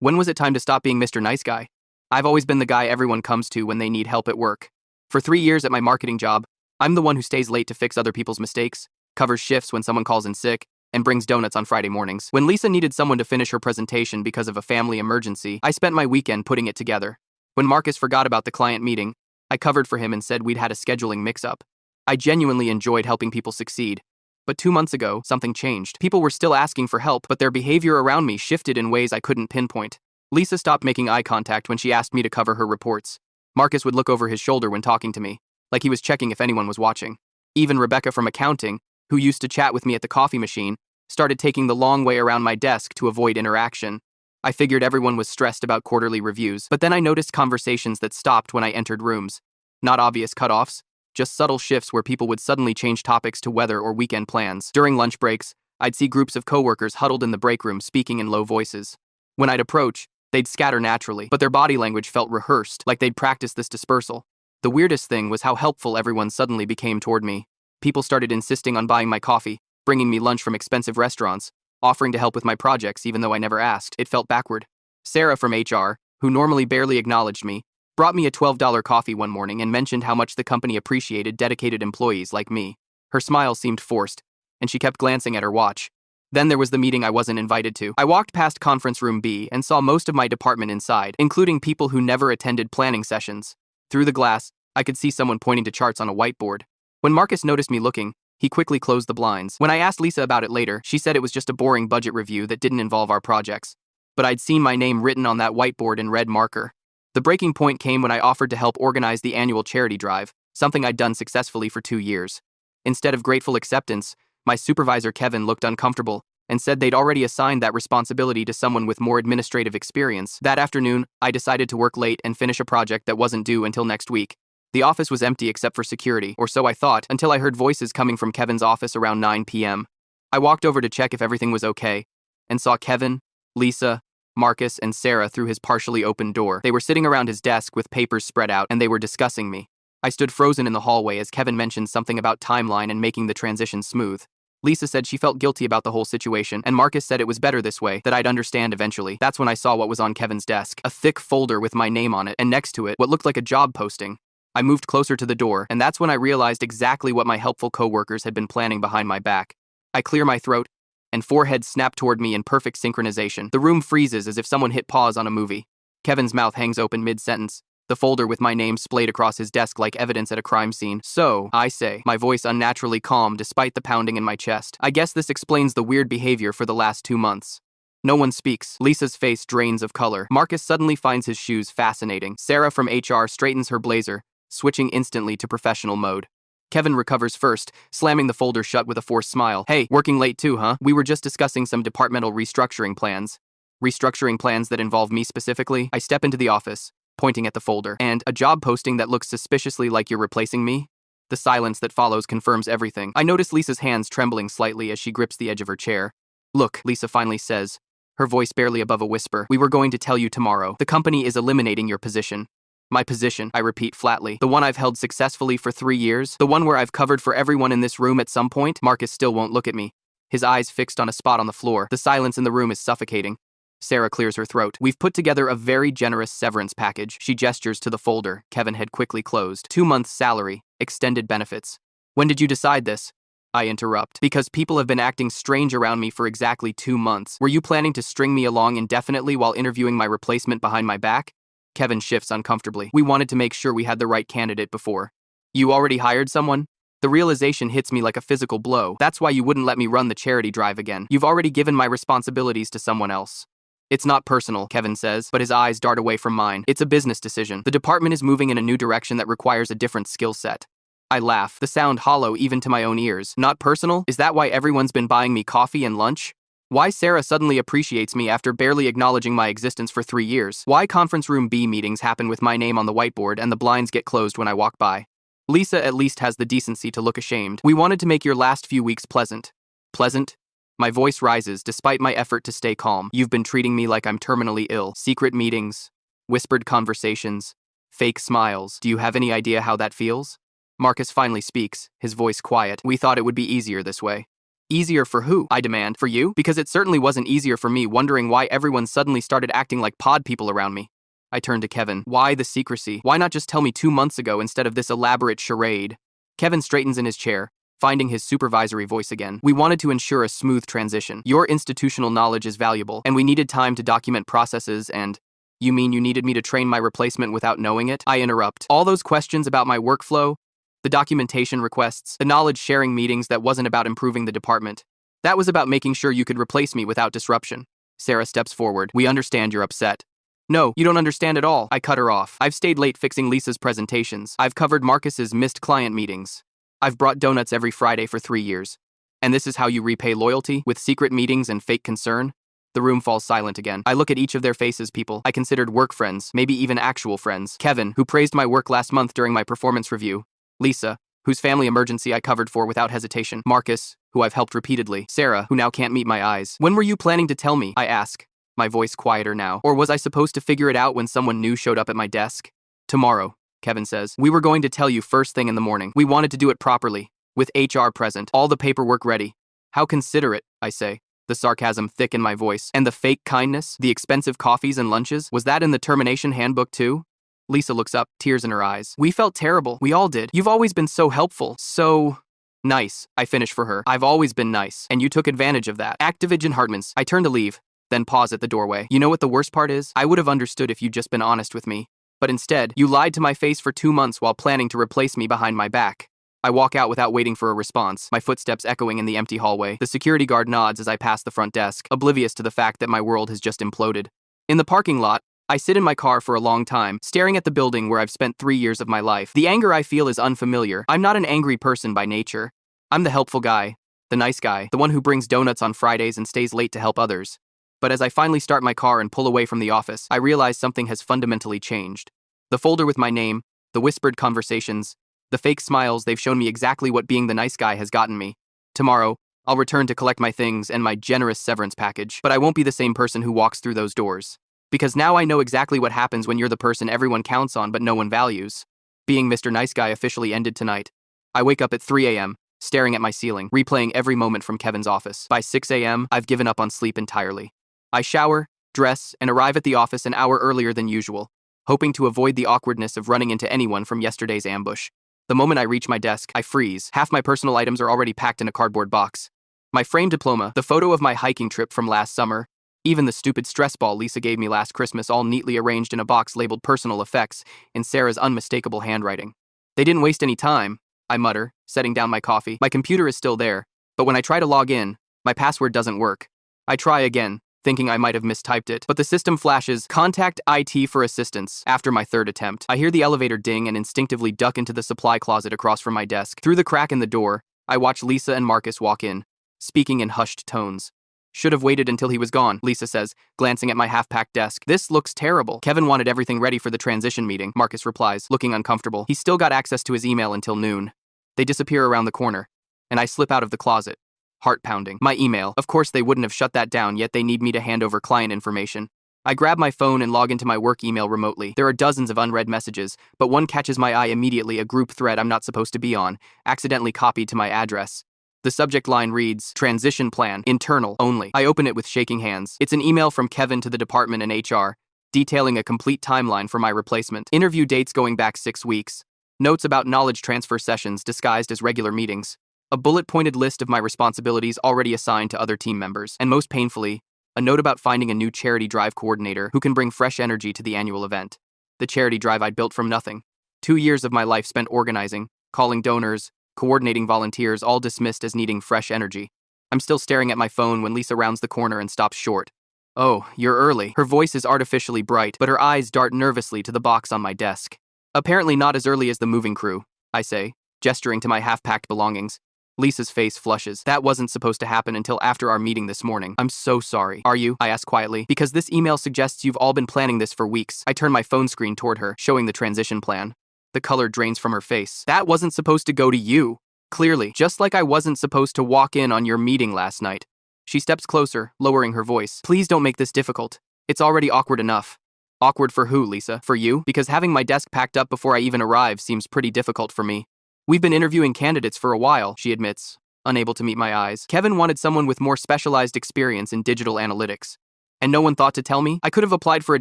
When was it time to stop being Mr. Nice Guy? I've always been the guy everyone comes to when they need help at work. For 3 years at my marketing job, I'm the one who stays late to fix other people's mistakes, covers shifts when someone calls in sick, and brings donuts on Friday mornings. When Lisa needed someone to finish her presentation because of a family emergency, I spent my weekend putting it together. When Marcus forgot about the client meeting, I covered for him and said we'd had a scheduling mix-up. I genuinely enjoyed helping people succeed. But 2 months ago, something changed. People were still asking for help, but their behavior around me shifted in ways I couldn't pinpoint. Lisa stopped making eye contact when she asked me to cover her reports. Marcus would look over his shoulder when talking to me, like he was checking if anyone was watching. Even Rebecca from accounting, who used to chat with me at the coffee machine, started taking the long way around my desk to avoid interaction. I figured everyone was stressed about quarterly reviews, but then I noticed conversations that stopped when I entered rooms. Not obvious cutoffs, just subtle shifts where people would suddenly change topics to weather or weekend plans. During lunch breaks, I'd see groups of coworkers huddled in the break room speaking in low voices. When I'd approach, they'd scatter naturally, but their body language felt rehearsed, like they'd practiced this dispersal. The weirdest thing was how helpful everyone suddenly became toward me. People started insisting on buying my coffee, bringing me lunch from expensive restaurants, offering to help with my projects even though I never asked. It felt backward. Sarah from HR, who normally barely acknowledged me, brought me a $12 coffee one morning and mentioned how much the company appreciated dedicated employees like me. Her smile seemed forced, and she kept glancing at her watch. Then there was the meeting I wasn't invited to. I walked past conference room B and saw most of my department inside, including people who never attended planning sessions. Through the glass, I could see someone pointing to charts on a whiteboard. When Marcus noticed me looking, he quickly closed the blinds. When I asked Lisa about it later, she said it was just a boring budget review that didn't involve our projects. But I'd seen my name written on that whiteboard in red marker. The breaking point came when I offered to help organize the annual charity drive, something I'd done successfully for 2 years. Instead of grateful acceptance, my supervisor Kevin looked uncomfortable and said they'd already assigned that responsibility to someone with more administrative experience. That afternoon, I decided to work late and finish a project that wasn't due until next week. The office was empty except for security, or so I thought, until I heard voices coming from Kevin's office around 9 p.m. I walked over to check if everything was okay, and saw Kevin, Lisa, Marcus, and Sarah through his partially open door. They were sitting around his desk with papers spread out, and they were discussing me. I stood frozen in the hallway as Kevin mentioned something about timeline and making the transition smooth. Lisa said she felt guilty about the whole situation, and Marcus said it was better this way, that I'd understand eventually. That's when I saw what was on Kevin's desk, a thick folder with my name on it, and next to it, what looked like a job posting. I moved closer to the door, and that's when I realized exactly what my helpful coworkers had been planning behind my back. I clear my throat, and foreheads snap toward me in perfect synchronization. The room freezes as if someone hit pause on a movie. Kevin's mouth hangs open mid-sentence, the folder with my name splayed across his desk like evidence at a crime scene. So, I say, my voice unnaturally calm despite the pounding in my chest. I guess this explains the weird behavior for the last 2 months. No one speaks. Lisa's face drains of color. Marcus suddenly finds his shoes fascinating. Sarah from HR straightens her blazer, switching instantly to professional mode. Kevin recovers first, slamming the folder shut with a forced smile. Hey, working late too, huh? We were just discussing some departmental restructuring plans. Restructuring plans that involve me specifically? I step into the office, pointing at the folder. And a job posting that looks suspiciously like you're replacing me? The silence that follows confirms everything. I notice Lisa's hands trembling slightly as she grips the edge of her chair. Look, Lisa finally says, her voice barely above a whisper. We were going to tell you tomorrow. The company is eliminating your position. My position, I repeat flatly. The one I've held successfully for 3 years. The one where I've covered for everyone in this room at some point. Marcus still won't look at me, his eyes fixed on a spot on the floor. The silence in the room is suffocating. Sarah clears her throat. We've put together a very generous severance package. She gestures to the folder Kevin had quickly closed. 2 months' salary, extended benefits. When did you decide this? I interrupt. Because people have been acting strange around me for exactly 2 months. Were you planning to string me along indefinitely while interviewing my replacement behind my back? Kevin shifts uncomfortably. We wanted to make sure we had the right candidate before. You already hired someone? The realization hits me like a physical blow. That's why you wouldn't let me run the charity drive again. You've already given my responsibilities to someone else. It's not personal, Kevin says, but his eyes dart away from mine. It's a business decision. The department is moving in a new direction that requires a different skill set. I laugh, the sound hollow even to my own ears. Not personal? Is that why everyone's been buying me coffee and lunch? Why Sarah suddenly appreciates me after barely acknowledging my existence for 3 years? Why conference room B meetings happen with my name on the whiteboard and the blinds get closed when I walk by? Lisa at least has the decency to look ashamed. We wanted to make your last few weeks pleasant. Pleasant? My voice rises despite my effort to stay calm. You've been treating me like I'm terminally ill. Secret meetings, whispered conversations, fake smiles. Do you have any idea how that feels? Marcus finally speaks, his voice quiet. We thought it would be easier this way. Easier for who? I demand. For you? Because it certainly wasn't easier for me, wondering why everyone suddenly started acting like pod people around me. I turned to Kevin. Why the secrecy? Why not just tell me 2 months ago instead of this elaborate charade? Kevin straightens in his chair, finding his supervisory voice again. We wanted to ensure a smooth transition. Your institutional knowledge is valuable, and we needed time to document processes and... You mean you needed me to train my replacement without knowing it? I interrupt. All those questions about my workflow, the documentation requests, the knowledge-sharing meetings that wasn't about improving the department. That was about making sure you could replace me without disruption. Sarah steps forward. We understand you're upset. No, you don't understand at all. I cut her off. I've stayed late fixing Lisa's presentations. I've covered Marcus's missed client meetings. I've brought donuts every Friday for 3 years. And this is how you repay loyalty? With secret meetings and fake concern? The room falls silent again. I look at each of their faces, people I considered work friends, maybe even actual friends. Kevin, who praised my work last month during my performance review. Lisa, whose family emergency I covered for without hesitation. Marcus, who I've helped repeatedly. Sarah, who now can't meet my eyes. When were you planning to tell me? I ask, my voice quieter now. Or was I supposed to figure it out when someone new showed up at my desk? Tomorrow, Kevin says. We were going to tell you first thing in the morning. We wanted to do it properly, with HR present, all the paperwork ready. How considerate, I say, the sarcasm thick in my voice. And the fake kindness, the expensive coffees and lunches, was that in the termination handbook too? Lisa looks up, tears in her eyes. We felt terrible. We all did. You've always been so helpful, so... nice. I finish for her. I've always been nice, and you took advantage of that. Activision Hartmans. I turn to leave, then pause at the doorway. You know what the worst part is? I would have understood if you'd just been honest with me. But instead, you lied to my face for 2 months while planning to replace me behind my back. I walk out without waiting for a response, my footsteps echoing in the empty hallway. The security guard nods as I pass the front desk, oblivious to the fact that my world has just imploded. In the parking lot, I sit in my car for a long time, staring at the building where I've spent 3 years of my life. The anger I feel is unfamiliar. I'm not an angry person by nature. I'm the helpful guy, the nice guy, the one who brings donuts on Fridays and stays late to help others. But as I finally start my car and pull away from the office, I realize something has fundamentally changed. The folder with my name, the whispered conversations, the fake smiles, they've shown me exactly what being the nice guy has gotten me. Tomorrow, I'll return to collect my things and my generous severance package, but I won't be the same person who walks through those doors. Because now I know exactly what happens when you're the person everyone counts on but no one values. Being Mr. Nice Guy officially ended tonight. I wake up at 3 a.m., staring at my ceiling, replaying every moment from Kevin's office. By 6 a.m., I've given up on sleep entirely. I shower, dress, and arrive at the office an hour earlier than usual, hoping to avoid the awkwardness of running into anyone from yesterday's ambush. The moment I reach my desk, I freeze. Half my personal items are already packed in a cardboard box. My framed diploma, the photo of my hiking trip from last summer, even the stupid stress ball Lisa gave me last Christmas, all neatly arranged in a box labeled personal effects in Sarah's unmistakable handwriting. They didn't waste any time, I mutter, setting down my coffee. My computer is still there, but when I try to log in, my password doesn't work. I try again, thinking I might have mistyped it, but the system flashes, "Contact IT for assistance." After my third attempt, I hear the elevator ding and instinctively duck into the supply closet across from my desk. Through the crack in the door, I watch Lisa and Marcus walk in, speaking in hushed tones. Should have waited until he was gone, Lisa says, glancing at my half-packed desk. This looks terrible. Kevin wanted everything ready for the transition meeting, Marcus replies, looking uncomfortable. He's still got access to his email until noon. They disappear around the corner, and I slip out of the closet. Heart pounding. My email. Of course they wouldn't have shut that down, yet they need me to hand over client information. I grab my phone and log into my work email remotely. There are dozens of unread messages, but one catches my eye immediately, a group thread I'm not supposed to be on, accidentally copied to my address. The subject line reads, "Transition plan, internal only." I open it with shaking hands. It's an email from Kevin to the department and HR, detailing a complete timeline for my replacement. Interview dates going back 6 weeks. Notes about knowledge transfer sessions disguised as regular meetings. A bullet-pointed list of my responsibilities already assigned to other team members. And most painfully, a note about finding a new charity drive coordinator who can bring fresh energy to the annual event. The charity drive I'd built from nothing. 2 years of my life spent organizing, calling donors, coordinating volunteers, all dismissed as needing fresh energy. I'm still staring at my phone when Lisa rounds the corner and stops short. "Oh, you're early." Her voice is artificially bright, but her eyes dart nervously to the box on my desk. "Apparently not as early as the moving crew," I say, gesturing to my half-packed belongings. Lisa's face flushes. "That wasn't supposed to happen until after our meeting this morning. I'm so sorry." "Are you?" I ask quietly. "Because this email suggests you've all been planning this for weeks." I turn my phone screen toward her, showing the transition plan. The color drains from her face. "That wasn't supposed to go to you. Clearly, just like I wasn't supposed to walk in on your meeting last night." She steps closer, lowering her voice. "Please don't make this difficult. It's already awkward enough." "Awkward for who, Lisa? For you? Because having my desk packed up before I even arrive seems pretty difficult for me." "We've been interviewing candidates for a while," she admits. unable to meet my eyes. Kevin wanted someone with more specialized experience in digital analytics. And no one thought to tell me? I could have applied for a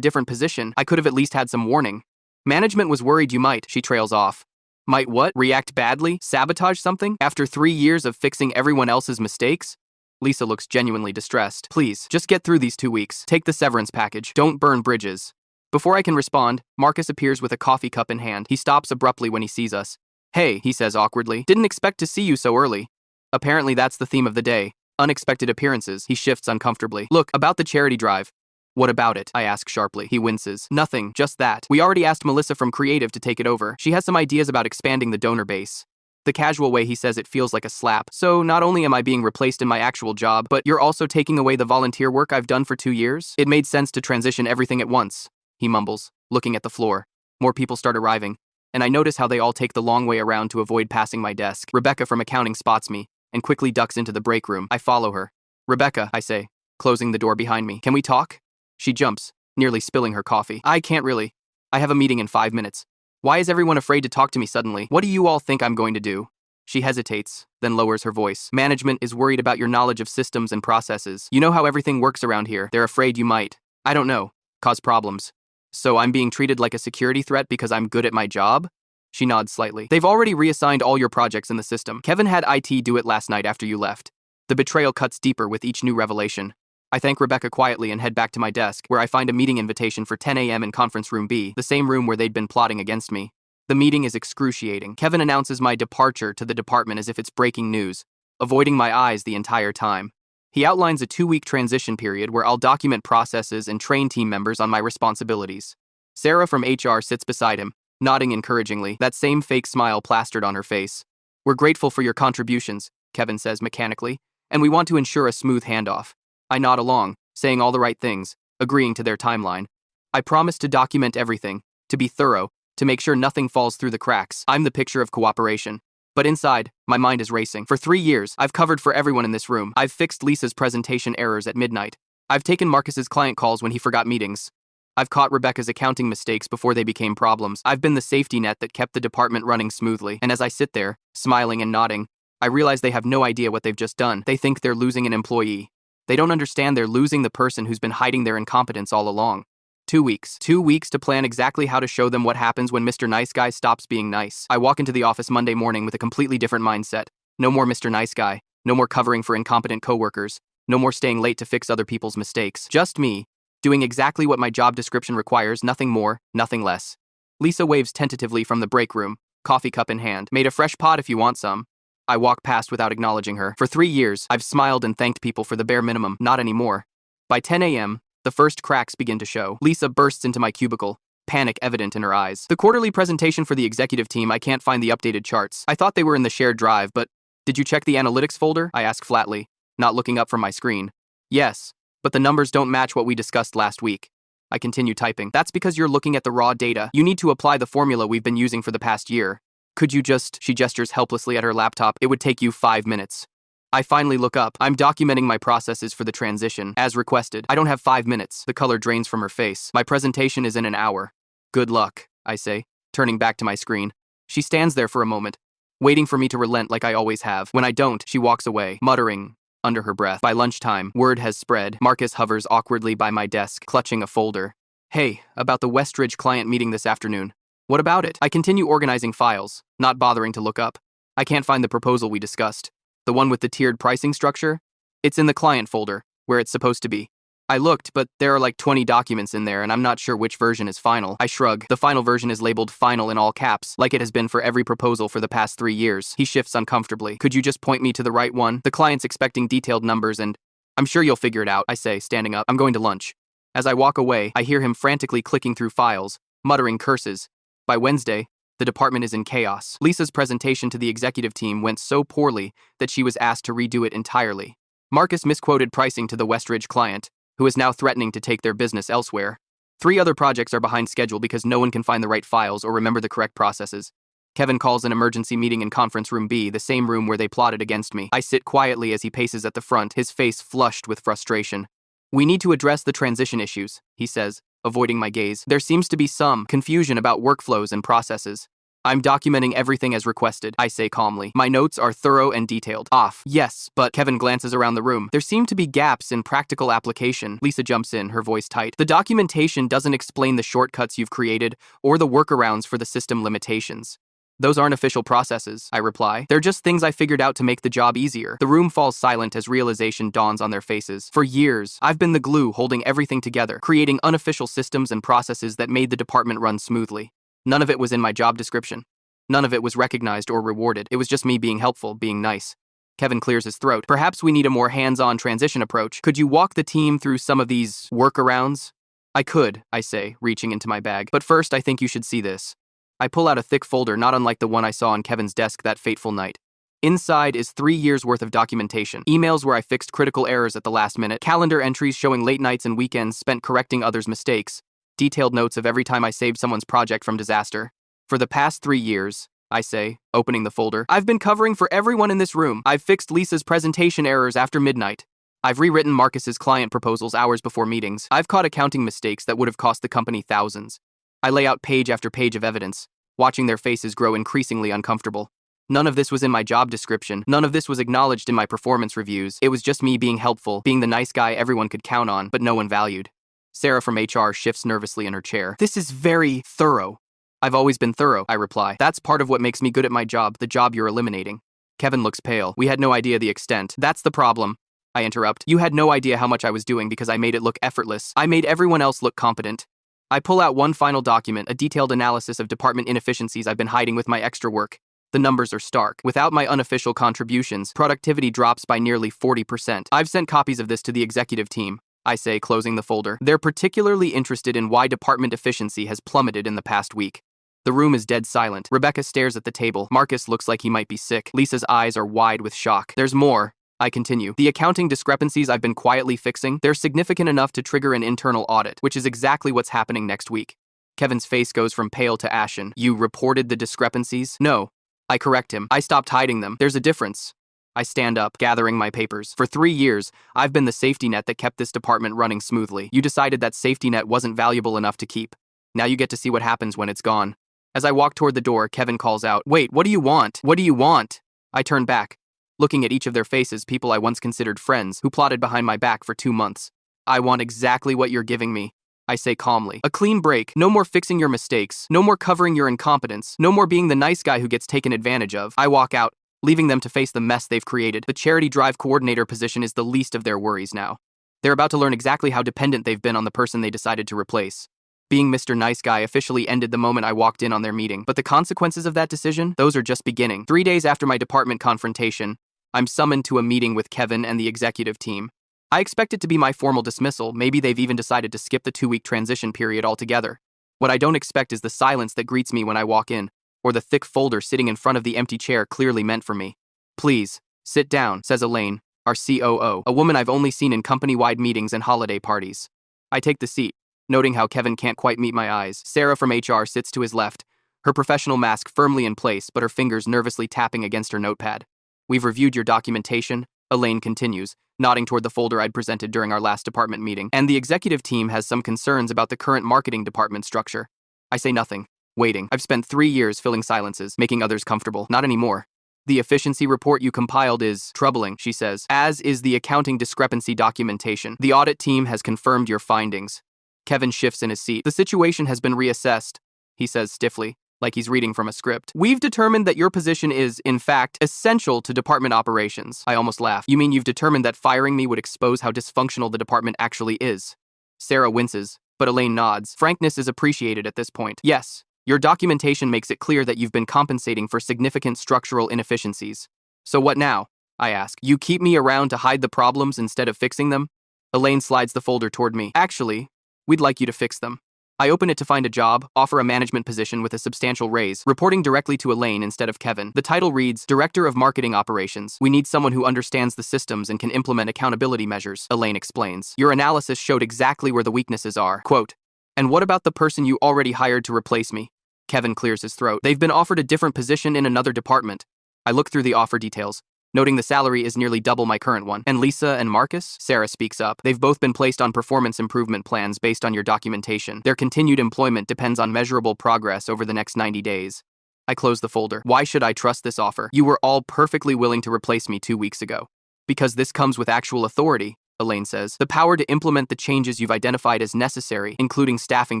different position. I could have at least had some warning. Management was worried you might, she trails off. Might what? React badly? Sabotage something? After 3 years of fixing everyone else's mistakes? Lisa looks genuinely distressed. Please, just get through these 2 weeks. Take the severance package. Don't burn bridges. Before I can respond, Marcus appears with a coffee cup in hand. He stops abruptly when he sees us. Hey, he says awkwardly. Didn't expect to see you so early. Apparently that's the theme of the day. Unexpected appearances. He shifts uncomfortably. Look, about the charity drive. What about it? I ask sharply. He winces. Nothing, just that. We already asked Melissa from Creative to take it over. She has some ideas about expanding the donor base. The casual way he says it feels like a slap. So not only am I being replaced in my actual job, but you're also taking away the volunteer work I've done for 2 years? It made sense to transition everything at once, he mumbles, looking at the floor. More people start arriving, and I notice how they all take the long way around to avoid passing my desk. Rebecca from accounting spots me and quickly ducks into the break room. I follow her. Rebecca, I say, closing the door behind me. Can we talk? She jumps, nearly spilling her coffee. I can't really. I have a meeting in 5 minutes. Why is everyone afraid to talk to me suddenly? What do you all think I'm going to do? She hesitates, then lowers her voice. Management is worried about your knowledge of systems and processes. You know how everything works around here. They're afraid you might, I don't know, cause problems. So I'm being treated like a security threat because I'm good at my job? She nods slightly. They've already reassigned all your projects in the system. Kevin had IT do it last night after you left. The betrayal cuts deeper with each new revelation. I thank Rebecca quietly and head back to my desk, where I find a meeting invitation for 10 a.m. in conference room B, the same room where they'd been plotting against me. The meeting is excruciating. Kevin announces my departure to the department as if it's breaking news, avoiding my eyes the entire time. He outlines a 2-week transition period where I'll document processes and train team members on my responsibilities. Sarah from HR sits beside him, nodding encouragingly, that same fake smile plastered on her face. We're grateful for your contributions, Kevin says mechanically, and we want to ensure a smooth handoff. I nod along, saying all the right things, agreeing to their timeline. I promise to document everything, to be thorough, to make sure nothing falls through the cracks. I'm the picture of cooperation. But inside, my mind is racing. For 3 years, I've covered for everyone in this room. I've fixed Lisa's presentation errors at midnight. I've taken Marcus's client calls when he forgot meetings. I've caught Rebecca's accounting mistakes before they became problems. I've been the safety net that kept the department running smoothly. And as I sit there, smiling and nodding, I realize they have no idea what they've just done. They think they're losing an employee. They don't understand they're losing the person who's been hiding their incompetence all along. 2 weeks. 2 weeks to plan exactly how to show them what happens when Mr. Nice Guy stops being nice. I walk into the office Monday morning with a completely different mindset. No more Mr. Nice Guy. No more covering for incompetent coworkers. No more staying late to fix other people's mistakes. Just me, doing exactly what my job description requires, nothing more, nothing less. Lisa waves tentatively from the break room, coffee cup in hand. Made a fresh pot if you want some. I walk past without acknowledging her. For 3 years, I've smiled and thanked people for the bare minimum. Not anymore. By 10 a.m., the first cracks begin to show. Lisa bursts into my cubicle, panic evident in her eyes. The quarterly presentation for the executive team, I can't find the updated charts. I thought they were in the shared drive, but did you check the analytics folder? I ask flatly, not looking up from my screen. Yes, but the numbers don't match what we discussed last week. I continue typing. That's because you're looking at the raw data. You need to apply the formula we've been using for the past year. Could you just, she gestures helplessly at her laptop, it would take you 5 minutes. I finally look up. I'm documenting my processes for the transition, as requested. I don't have 5 minutes. The color drains from her face. My presentation is in an hour. Good luck, I say, turning back to my screen. She stands there for a moment, waiting for me to relent like I always have. When I don't, she walks away, muttering under her breath. By lunchtime, word has spread. Marcus hovers awkwardly by my desk, clutching a folder. Hey, about the Westridge client meeting this afternoon. What about it? I continue organizing files, not bothering to look up. I can't find the proposal we discussed. The one with the tiered pricing structure? It's in the client folder, where it's supposed to be. I looked, but there are like 20 documents in there and I'm not sure which version is final. I shrug. The final version is labeled final in all caps, like it has been for every proposal for the past 3 years. He shifts uncomfortably. Could you just point me to the right one? The client's expecting detailed numbers and I'm sure you'll figure it out, I say, standing up. I'm going to lunch. As I walk away, I hear him frantically clicking through files, muttering curses. By Wednesday, the department is in chaos. Lisa's presentation to the executive team went so poorly that she was asked to redo it entirely. Marcus misquoted pricing to the Westridge client, who is now threatening to take their business elsewhere. 3 other projects are behind schedule because no one can find the right files or remember the correct processes. Kevin calls an emergency meeting in conference room B, the same room where they plotted against me. I sit quietly as he paces at the front, his face flushed with frustration. We need to address the transition issues, he says, avoiding my gaze. There seems to be some confusion about workflows and processes. I'm documenting everything as requested, I say calmly. My notes are thorough and detailed. Off. Yes, but Kevin glances around the room. There seem to be gaps in practical application. Lisa jumps in, her voice tight. The documentation doesn't explain the shortcuts you've created or the workarounds for the system limitations. Those aren't official processes, I reply. They're just things I figured out to make the job easier. The room falls silent as realization dawns on their faces. For years, I've been the glue holding everything together, creating unofficial systems and processes that made the department run smoothly. None of it was in my job description. None of it was recognized or rewarded. It was just me being helpful, being nice. Kevin clears his throat. Perhaps we need a more hands-on transition approach. Could you walk the team through some of these workarounds? I could, I say, reaching into my bag. But first, I think you should see this. I pull out a thick folder not unlike the one I saw on Kevin's desk that fateful night. Inside is 3 years' worth of documentation. Emails where I fixed critical errors at the last minute. Calendar entries showing late nights and weekends spent correcting others' mistakes. Detailed notes of every time I saved someone's project from disaster. For the past 3 years, I say, opening the folder, I've been covering for everyone in this room. I've fixed Lisa's presentation errors after midnight. I've rewritten Marcus's client proposals hours before meetings. I've caught accounting mistakes that would have cost the company thousands. I lay out page after page of evidence, watching their faces grow increasingly uncomfortable. None of this was in my job description. None of this was acknowledged in my performance reviews. It was just me being helpful, being the nice guy everyone could count on, but no one valued. Sarah from HR shifts nervously in her chair. This is very thorough. I've always been thorough, I reply. That's part of what makes me good at my job, the job you're eliminating. Kevin looks pale. We had no idea the extent. That's the problem. I interrupt. You had no idea how much I was doing because I made it look effortless. I made everyone else look competent. I pull out one final document, a detailed analysis of department inefficiencies I've been hiding with my extra work. The numbers are stark. Without my unofficial contributions, productivity drops by nearly 40%. I've sent copies of this to the executive team, I say, closing the folder. They're particularly interested in why department efficiency has plummeted in the past week. The room is dead silent. Rebecca stares at the table. Marcus looks like he might be sick. Lisa's eyes are wide with shock. There's more, I continue. The accounting discrepancies I've been quietly fixing, they're significant enough to trigger an internal audit, which is exactly what's happening next week. Kevin's face goes from pale to ashen. You reported the discrepancies? No. I correct him. I stopped hiding them. There's a difference. I stand up, gathering my papers. For 3 years, I've been the safety net that kept this department running smoothly. You decided that safety net wasn't valuable enough to keep. Now you get to see what happens when it's gone. As I walk toward the door, Kevin calls out, "Wait, what do you want? What do you want?" I turn back, looking at each of their faces, people I once considered friends, who plotted behind my back for 2 months. I want exactly what you're giving me, I say calmly. A clean break, no more fixing your mistakes, no more covering your incompetence, no more being the nice guy who gets taken advantage of. I walk out, leaving them to face the mess they've created. The charity drive coordinator position is the least of their worries now. They're about to learn exactly how dependent they've been on the person they decided to replace. Being Mr. Nice Guy officially ended the moment I walked in on their meeting, but the consequences of that decision, those are just beginning. 3 days after my department confrontation, I'm summoned to a meeting with Kevin and the executive team. I expect it to be my formal dismissal. Maybe they've even decided to skip the 2-week transition period altogether. What I don't expect is the silence that greets me when I walk in, or the thick folder sitting in front of the empty chair clearly meant for me. Please, sit down, says Elaine, our COO, a woman I've only seen in company-wide meetings and holiday parties. I take the seat, noting how Kevin can't quite meet my eyes. Sarah from HR sits to his left, her professional mask firmly in place, but her fingers nervously tapping against her notepad. We've reviewed your documentation, Elaine continues, nodding toward the folder I'd presented during our last department meeting, and the executive team has some concerns about the current marketing department structure. I say nothing, waiting. I've spent 3 years filling silences, making others comfortable. Not anymore. The efficiency report you compiled is troubling, she says, as is the accounting discrepancy documentation. The audit team has confirmed your findings. Kevin shifts in his seat. The situation has been reassessed, he says stiffly, like he's reading from a script. We've determined that your position is, in fact, essential to department operations. I almost laugh. You mean you've determined that firing me would expose how dysfunctional the department actually is? Sarah winces, but Elaine nods. Frankness is appreciated at this point. Yes, your documentation makes it clear that you've been compensating for significant structural inefficiencies. So what now? I ask. You keep me around to hide the problems instead of fixing them? Elaine slides the folder toward me. Actually, we'd like you to fix them. I open it to find a job, offer a management position with a substantial raise, reporting directly to Elaine instead of Kevin. The title reads, Director of Marketing Operations. We need someone who understands the systems and can implement accountability measures, Elaine explains. Your analysis showed exactly where the weaknesses are. Quote, and what about the person you already hired to replace me? Kevin clears his throat. They've been offered a different position in another department. I look through the offer details, noting the salary is nearly double my current one. And Lisa and Marcus? Sarah speaks up. They've both been placed on performance improvement plans based on your documentation. Their continued employment depends on measurable progress over the next 90 days. I close the folder. Why should I trust this offer? You were all perfectly willing to replace me 2 weeks ago. Because this comes with actual authority, Elaine says. The power to implement the changes you've identified as necessary, including staffing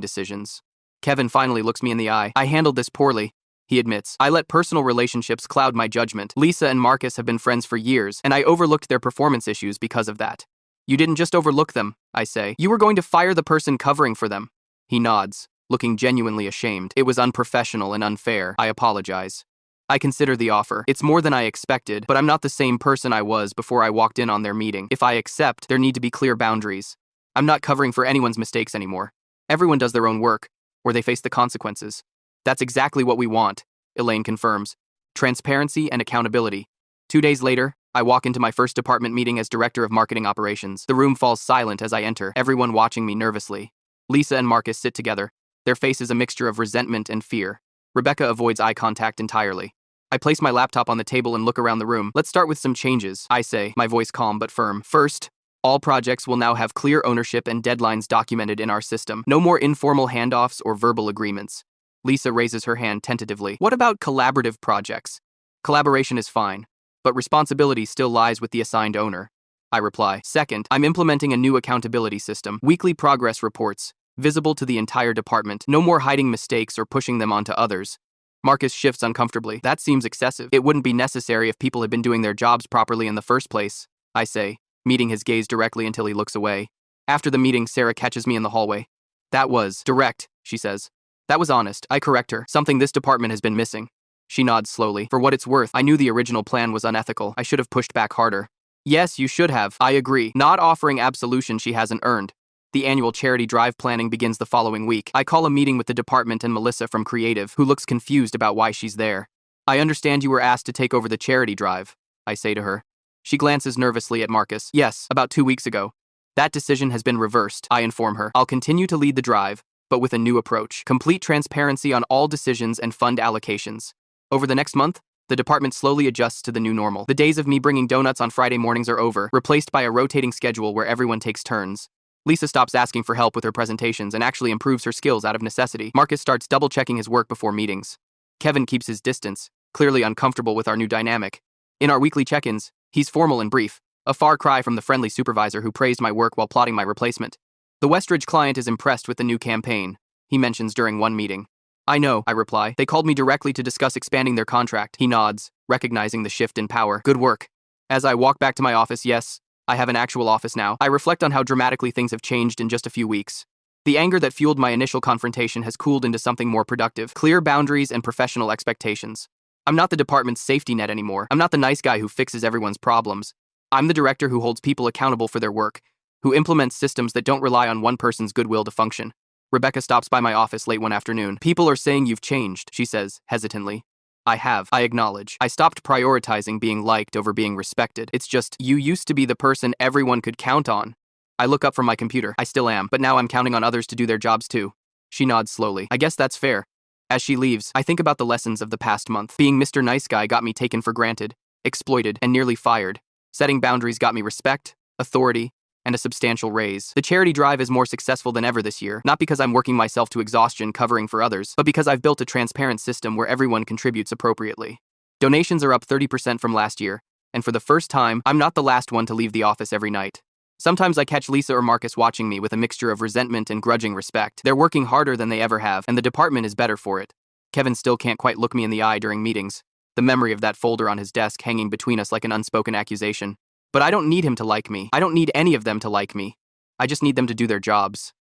decisions. Kevin finally looks me in the eye. I handled this poorly, he admits. I let personal relationships cloud my judgment. Lisa and Marcus have been friends for years, and I overlooked their performance issues because of that. You didn't just overlook them, I say. You were going to fire the person covering for them. He nods, looking genuinely ashamed. It was unprofessional and unfair. I apologize. I consider the offer. It's more than I expected, but I'm not the same person I was before I walked in on their meeting. If I accept, there need to be clear boundaries. I'm not covering for anyone's mistakes anymore. Everyone does their own work, or they face the consequences. That's exactly what we want, Elaine confirms. Transparency and accountability. 2 days later, I walk into my first department meeting as Director of Marketing Operations. The room falls silent as I enter, everyone watching me nervously. Lisa and Marcus sit together, their faces a mixture of resentment and fear. Rebecca avoids eye contact entirely. I place my laptop on the table and look around the room. Let's start with some changes, I say, my voice calm but firm. First, all projects will now have clear ownership and deadlines documented in our system. No more informal handoffs or verbal agreements. Lisa raises her hand tentatively. What about collaborative projects? Collaboration is fine, but responsibility still lies with the assigned owner. I reply. Second, I'm implementing a new accountability system. Weekly progress reports, visible to the entire department. No more hiding mistakes or pushing them onto others. Marcus shifts uncomfortably. That seems excessive. It wouldn't be necessary if people had been doing their jobs properly in the first place, I say, meeting his gaze directly until he looks away. After the meeting, Sarah catches me in the hallway. That was direct, she says. That was honest. I correct her. Something this department has been missing. She nods slowly. For what it's worth, I knew the original plan was unethical. I should have pushed back harder. Yes, you should have. I agree. Not offering absolution she hasn't earned. The annual charity drive planning begins the following week. I call a meeting with the department and Melissa from Creative, who looks confused about why she's there. I understand you were asked to take over the charity drive, I say to her. She glances nervously at Marcus. Yes, about 2 weeks ago. That decision has been reversed, I inform her. I'll continue to lead the drive, but with a new approach. Complete transparency on all decisions and fund allocations. Over the next month, the department slowly adjusts to the new normal. The days of me bringing donuts on Friday mornings are over, replaced by a rotating schedule where everyone takes turns. Lisa stops asking for help with her presentations and actually improves her skills out of necessity. Marcus starts double-checking his work before meetings. Kevin keeps his distance, clearly uncomfortable with our new dynamic. In our weekly check-ins, he's formal and brief, a far cry from the friendly supervisor who praised my work while plotting my replacement. The Westridge client is impressed with the new campaign, he mentions during one meeting. I know, I reply. They called me directly to discuss expanding their contract. He nods, recognizing the shift in power. Good work. As I walk back to my office, yes, I have an actual office now. I reflect on how dramatically things have changed in just a few weeks. The anger that fueled my initial confrontation has cooled into something more productive. Clear boundaries and professional expectations. I'm not the department's safety net anymore. I'm not the nice guy who fixes everyone's problems. I'm the director who holds people accountable for their work, who implements systems that don't rely on one person's goodwill to function. Rebecca stops by my office late one afternoon. People are saying you've changed, she says, hesitantly. I have, I acknowledge. I stopped prioritizing being liked over being respected. It's just, you used to be the person everyone could count on. I look up from my computer. I still am, but now I'm counting on others to do their jobs too. She nods slowly. I guess that's fair. As she leaves, I think about the lessons of the past month. Being Mr. Nice Guy got me taken for granted, exploited, and nearly fired. Setting boundaries got me respect, authority, and a substantial raise. The charity drive is more successful than ever this year, not because I'm working myself to exhaustion covering for others, but because I've built a transparent system where everyone contributes appropriately. Donations are up 30% from last year, and for the first time, I'm not the last one to leave the office every night. Sometimes I catch Lisa or Marcus watching me with a mixture of resentment and grudging respect. They're working harder than they ever have, and the department is better for it. Kevin still can't quite look me in the eye during meetings, the memory of that folder on his desk hanging between us like an unspoken accusation. But I don't need him to like me. I don't need any of them to like me. I just need them to do their jobs.